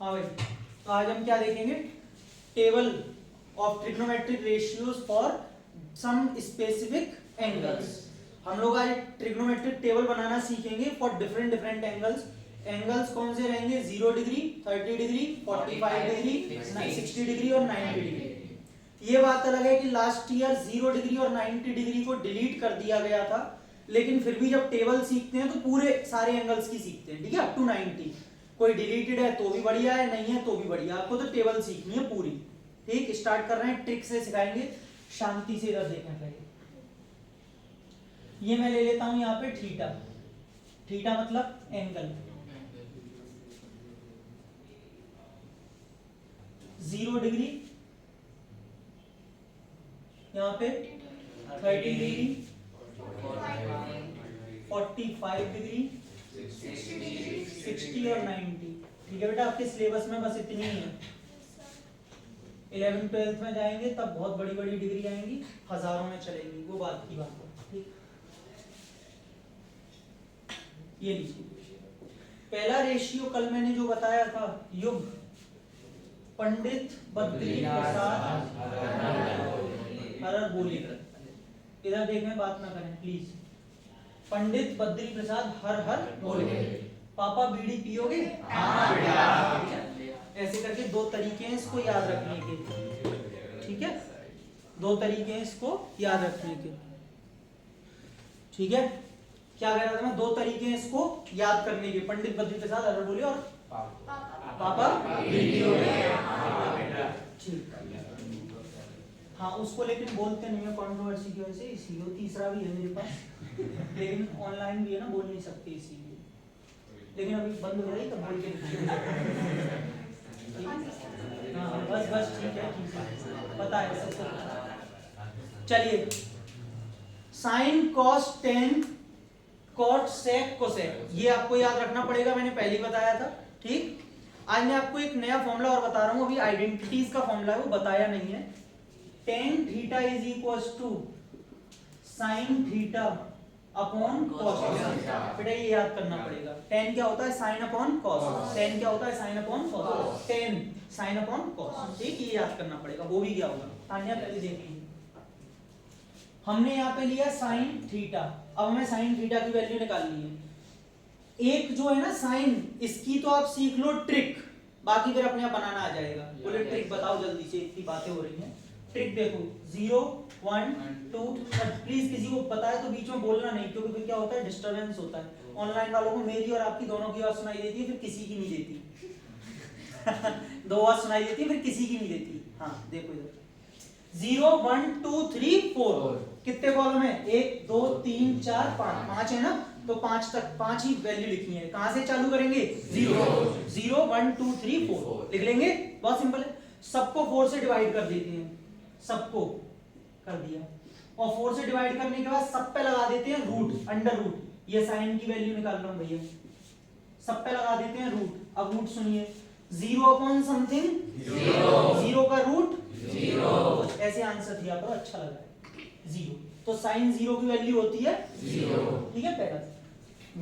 हाँ भाई, तो आज हम क्या देखेंगे, table of trigonometric ratios for some specific angles. हम लोग आज ट्रिग्नोमेट्रिक टेबल बनाना सीखेंगे for different different angles. Angles कौन से रहेंगे? 0 डिग्री, 30 डिग्री, 45 डिग्री, 60 डिग्री और 90 डिग्री। ये बात अलग है कि लास्ट ईयर 0 डिग्री और 90 डिग्री को डिलीट कर दिया गया था, लेकिन फिर भी जब टेबल सीखते हैं तो पूरे सारे एंगल्स की सीखते हैं, ठीक है, अप टू 90। कोई डिलीटेड है तो भी बढ़िया है, नहीं है तो भी बढ़िया, आपको तो टेबल सीखनी है पूरी। ठीक, स्टार्ट कर रहे हैं, ट्रिक से सिखाएंगे, शांति से इधर देखना चाहिए। ये मैं ले लेता हूं यहाँ पे थीटा। थीटा मतलब एंगल। 0 डिग्री, यहाँ पे 30 डिग्री, 45 डिग्री, 60 और 90। ठीक है बेटा, आपके सिलेबस में बस इतनी ही है। 11th 12th में जाएंगे तब बहुत बड़ी बड़ी डिग्री आएंगी, हजारों में चलेंगी, वो बात की बात है। ठीक, ये लीजिए पहला रेशियो कल मैंने जो बताया था, युग पंडित बद्री प्रसाद हर बोली। इधर देखने बात ना करें प्लीज। पंडित बद्री प्रसाद हर बोले। पापा बीड़ी पियोगे? ऐसे करके दो तरीके हैं इसको याद रखने के, ठीक है, दो तरीके हैं इसको याद रखने के। ठीक है, क्या कह रहा था मैं? दो तरीके हैं इसको याद करने के, पंडित बद्री प्रसाद हर बोले और पापा बीड़ी पियोगे। ठीक, हाँ उसको लेकिन बोलते नहीं है कंट्रोवर्सी की वजह से, इसीलिए तीसरा भी है मेरे पास, लेकिन ऑनलाइन भी है ना, बोल नहीं सकते इसीलिए। लेकिन अभी बंद हो जाएगी तब बोल के हाँ बस बस ठीक है, ठीक है, पता है सबको। चलिए, sine cos tan cot sec cosec, ये आपको याद रखना पड़ेगा, मैंने पहले ही बताया था। ठीक, आज मैं आपको एक नया फॉर्मूला और बता रहा हूँ, अभी आइडेंटिटीज का फॉर्मूला है वो बताया नहीं है। Tan theta is equals to sine theta upon cos theta. बेटा ये याद करना पड़ेगा, टेन क्या होता है? Sine upon cos. टेन क्या होता है? Sine upon cos. Ten sine upon cos. ठीक, ये याद करना पड़ेगा। वो भी क्या होगा तान्या पहले देख लीजिए। हमने यहाँ पे लिया साइन थीटा, अब हमें साइन थीटा की वैल्यू निकालनी है। एक जो है ना साइन, इसकी तो आप सीख लो ट्रिक, बाकी फिर अपने आप बनाना आ जाएगा। बोले ट्रिक बताओ जल्दी से, इतनी बातें हो रही हैं। ट्रिक देखो, 0 1 2, प्लीज किसी को पता है तो बीच में बोलना नहीं, क्योंकि फिर क्या होता है, डिस्टरबेंस होता है। ऑनलाइन वालों को मेरी और आपकी दोनों की आवाज सुनाई देती है, फिर किसी की नहीं देती। दो आवाज सुनाई देती है, फिर किसी की नहीं देती। हाँ देखो इधर, 0 1 2 3 4, कितने कॉलम है? 1 2 3 4 5, 5 है ना, तो 5 तक 5 ही वैल्यू लिखनी है। कहां से चालू करेंगे? 0 1 2 3 4 लिख लेंगे, बहुत सिंपल है। सबको 4 से डिवाइड कर देते हैं, सबको कर दिया, और 4 से डिवाइड करने के बाद सब पे लगा देते हैं रूट, अंडर रूट। ये साइन की वैल्यू निकाल रहा हूं भैया, सब पे लगा देते हैं रूट। अब रूट सुनिए, 0 अपॉन समथिंग 0 का रूट 0, ऐसे आंसर दिया करो, अच्छा लग रहा है 0। तो साइन 0 की वैल्यू होती है 0, ठीक है। पहला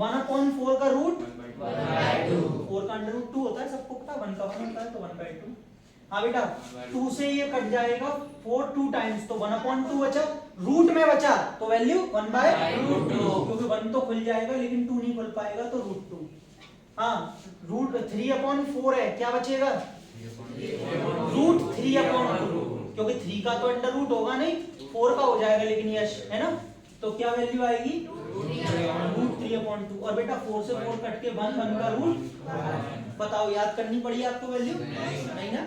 1 अपॉन 4 का रूट 1/2, 4 का अंडर रूट 2 होता है, सबको पता है, 1 का 1 होता है तो 1/2। हाँ बेटा, 2 से ये कट जाएगा 4 2 टाइम्स, तो 1/2 बचा, रूट में बचा तो वैल्यू 1/√2, क्योंकि 1 तो खुल जाएगा लेकिन 2 नहीं खुल पाएगा, तो √2। हाँ, रूट 3/4 है, क्या बचेगा? √3/2, क्योंकि 3 का तो अंडर रूट होगा नहीं, 4 का हो जाएगा, लेकिन यश है ना, तो क्या वैल्यू आएगी? √3/2। और बेटा 4 से 4 कट के 1 का रूट, बताओ याद करनी पड़ी आपको वैल्यू? नहीं ना।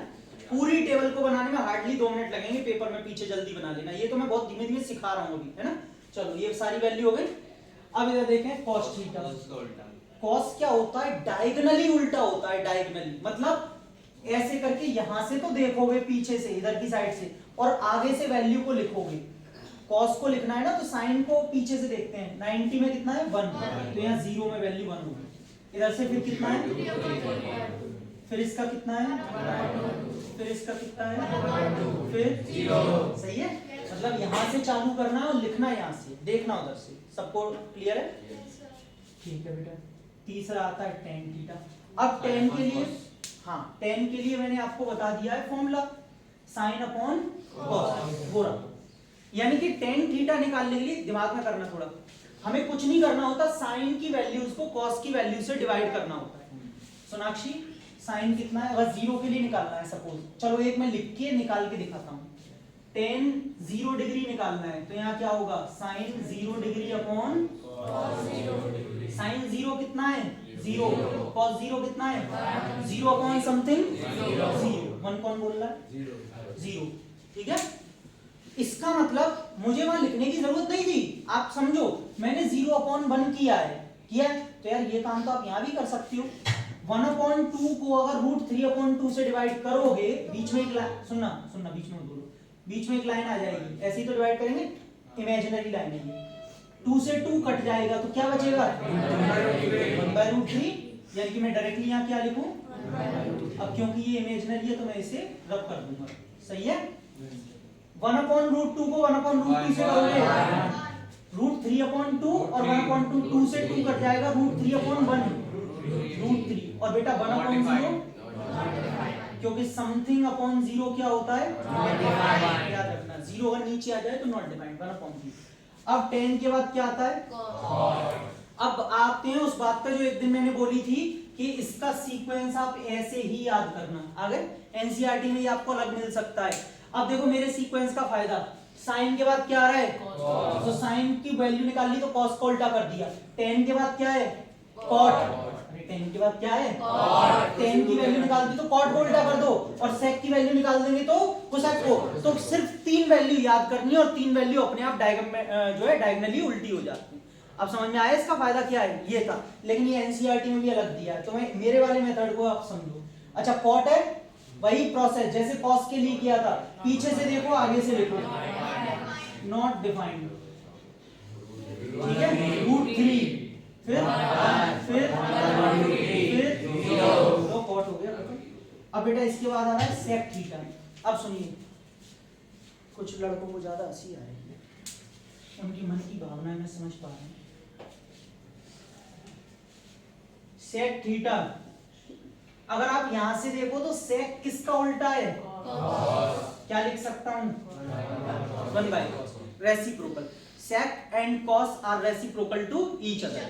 पूरी टेबल को बनाने में हार्डली 2 मिनट लगेंगे, पेपर में पीछे जल्दी बना लेना, ये तो मैं बहुत धीमे धीमे सिखा रहा हूँ अभी, है ना। चलो ये सारी वैल्यू हो गई। अब इधर देखें कॉस थीटा। कॉस क्या होता है? डायगोनली उल्टा होता है, डायगोनली मतलब ऐसे करके यहां से तो देखोगे पीछे से, इधर की साइड से, और आगे से वैल्यू को लिखोगे। कॉस को लिखना है ना, तो साइन को पीछे से देखते हैं, 90 में कितना है? 1, तो यहाँ 0 में वैल्यू 1 होगी। इधर से फिर कितना है? फिर इसका कितना है? फिर इसका कितना है? फिर 0। सही है, मतलब यहां से चालू करना और लिखना यहां से, देखना उधर से। सबको क्लियर है? ठीक है बेटा। तीसरा आता है tan थीटा। अब tan के लिए हाँ tan के लिए मैंने आपको बता दिया है फॉर्मूला sin अपॉन cos गोरा, यानी कि tan थीटा निकालने के लिए दिमाग में करना थोड़ा, हमें कुछ नहीं करना होता, sin की वैल्यूज को cos की वैल्यू से डिवाइड करना होता है। सोनाक्षी sin कितना है, अगर 0 के लिए निकालना है सपोज, चलो एक मैं लिख के निकाल के दिखाता हूँ, tan 0 डिग्री निकालना है तो यहाँ क्या होगा sin 0 डिग्री अपॉन sin 0 कितना है 0, cos 0 कितना है 0 अपॉन समथिंग 0, 1 कौन बोल रहा है 0, ठीक है। इसका मतलब मुझे वहां लिखने की जरूरत नहीं थी, आप समझो मैंने 0 अपॉन 1 किया है तो यार ये काम तो आप यहाँ भी कर सकती हो, 1 अपॉन 2 को अगर √3 अपॉन 2 से डिवाइड करोगे, बीच में एक लाइन सुनना बीच में बोलो, बीच में एक लाइन आ जाएगी, ऐसे ही तो डिवाइड करेंगे, इमेजिनरी लाइन है, 2 से 2 कट जाएगा तो क्या बचेगा 1/√3, यानी कि मैं डायरेक्टली यहाँ क्या लिखूं, अब क्योंकि ये इमेजिनरी है तो मैं इसे रब कर दूंगा, सही है। 1 अपॉन √2 को 1 अपॉन √2 से करोगे √3 अपॉन 2 और 1 अपॉन 2 से 2 कट जाएगा √3 अपॉन 1 √3, और बेटा 1 अपॉन 0 क्योंकि समथिंग अपॉन 0 क्या होता है याद रखना, 0 अगर नीचे आ जाए तो नॉट डिफाइंड, 1 अपॉन 0। अब tan के बाद क्या आता है, अब आते हैं उस बात पे जो एक दिन मैंने बोली थी कि इसका सीक्वेंस आप ऐसे ही याद करना, आगे एनसीईआरटी में ये आपको अलग मिल सकता है। अब देखो मेरे सीक्वेंस का फायदा, साइन के बाद क्या आ रहा है तो साइन की वैल्यू निकाली तो कॉस को उल्टा कर दिया, tan के बाद क्या है कॉट, tan के बाद क्या है tan की वैल्यू निकाल दी तो कॉट को उल्टा कर दो, और sec की वैल्यू निकाल देंगे तो कोसेक को, तो सिर्फ 3 वैल्यू याद करनी है और 3 वैल्यू अपने आप जो है डायगोनली उल्टी हो जाती है। अब समझ में आया इसका फायदा क्या है, ये था, लेकिन ये एनसीईआरटी में भी अलग दिया है, तो मैं मेरे वाले मेथड को आप समझो। अच्छा कॉट है वही प्रोसेस जैसे कॉस के लिए किया था, पीछे से देखो आगे से देखो, नॉट डिफाइंड, ठीक है, √3 फिर तो कॉट हो गया। अब बेटा इसके बाद आ रहा है सेक थीटा। अब सुनिए, कुछ लड़कों को ज्यादा हंसी आ रही है, उनकी मन की भावनाएं मैं समझ पा रहा हूं। सेक थीटा अगर आप यहां से देखो तो सेक किसका उल्टा है, क्या लिख सकता हूं 1/cos, reciprocal, sec and cos are reciprocal to each other।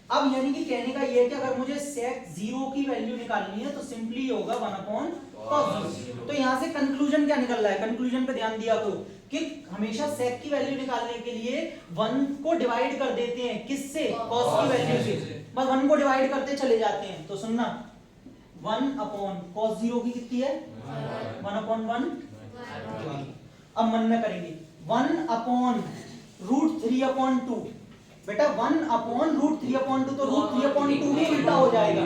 अब यानी कि कहने का ये है कि अगर मुझे sec 0 की वैल्यू निकालनी है तो सिंपली होगा 1/cos 0। तो यहाँ से कंक्लूजन क्या निकल रहा है, कंक्लूजन पे ध्यान दिया तो कि हमेशा sec की वैल्यू निकालने के लिए 1 को डिवाइड कर देते हैं, किससे cos की वैल्यू से, बस 1 को डिवाइड करते चले जाते हैं। तो सुनना 1/cos 0 की कितनी है 1/1, अब मन में करेंगे 1/√3/2, बेटा 1/√3/2 तो √3/2 भी उल्टा हो जाएगा,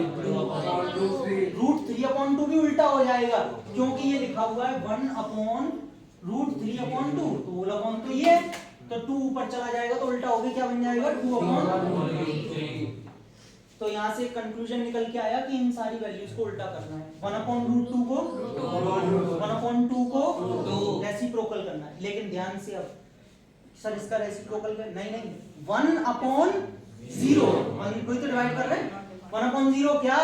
√3/2 भी उल्टा हो जाएगा क्योंकि ये लिखा हुआ है 1/√3/2, तो होल अपॉन तो ये तो 2 ऊपर चला जाएगा तो उल्टा हो गया, क्या बन जाएगा 2/√3। तो यहाँ से कंक्लूजन निकल के आया कि इन सारी वैल्यूज को उल्टा करना है, 1/√2 को 1/2 को रेसिप्रोकल करना है। लेकिन ध्यान से, अब सर इसका रेसिप्रोकल कर नहीं 1/0, कोई तो डिवाइड कर रहे हैं, 1/0 क्या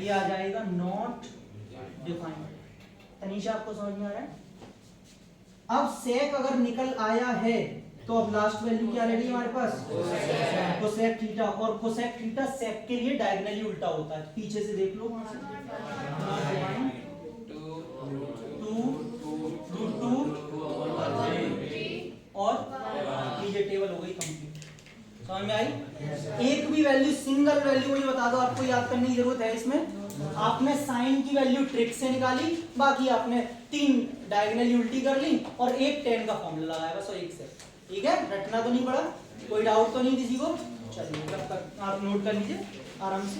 ये आ जाएगा नॉट डिफाइंड। तनीषा आपको समझ में आ रहा है। अब सेक अगर निकल आया है तो अब लास्ट वैल्यू क्या रह गई हमारे पास कोसेक थीटा, और कोसेक थीटा सेक के लिए डायगोनली उल्टा होता है, पीछे से देख लो वहां से 2 और ये टेबल हो गई कंप्लीट, समझ में आई। एक भी वैल्यू सिंगल वैल्यू मुझे बता दो आपको याद करने की जरूरत है इसमें, आपने साइन की वैल्यू ट्रिक से निकाली, बाकी आपने 3 डायगोनली उल्टी कर ली और एक tan का फॉर्मूला लगाया बस, और एक से, ठीक है, रटना तो नहीं पड़ा, कोई डाउट तो नहीं किसी को, चलिए तब तक आप नोट कर लीजिए आराम से।